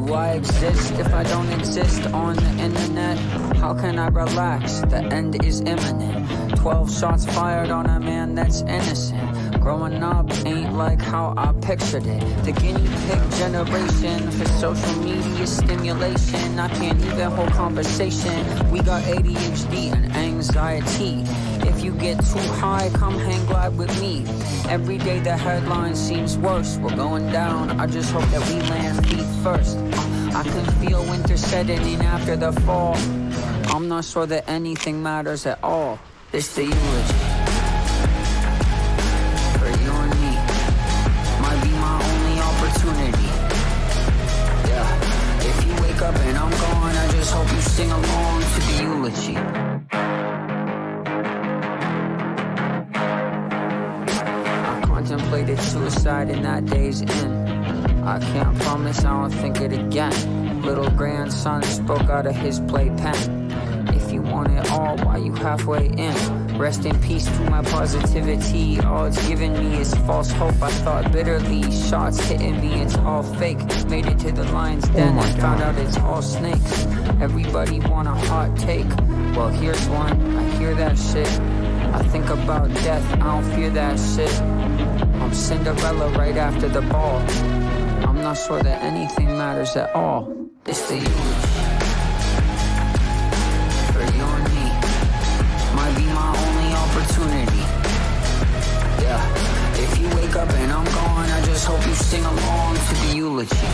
Do I exist if I don't exist on the internet? How can I relax? The end is imminent. 12 shots fired on a man that's innocent. Growing up ain't like how I pictured it. The guinea pig generation for social media stimulation. I can't even hold conversation. We got ADHD and anxiety. If you get too high, come hang glide with me. Every day the headline seems worse. We're going down, I just hope that we land feet first. I can feel winter setting in after the fall. I'm not sure that anything matters at all. It's the eulogy for you and me. Might be my only opportunity. Yeah, if you wake up and I'm gone, I just hope you sing along to the eulogy. I contemplated suicide in that day's end. I can't promise I won't think it again. Little grandson spoke out of his playpen. If you want it all, why you halfway in? Rest in peace to my positivity. All it's given me is false hope. I thought bitterly, shots hitting me, it's all fake. Made it to the lion's den and found out it's all snakes. Everybody want a hot take. Well, here's one, I hear that shit. I think about death, I don't fear that shit. I'm Cinderella right after the ball. I'm not sure that anything matters at all. It's the eulogy for you and me. Might be my only opportunity. Yeah, if you wake up and I'm gone, I just hope you sing along to the eulogy.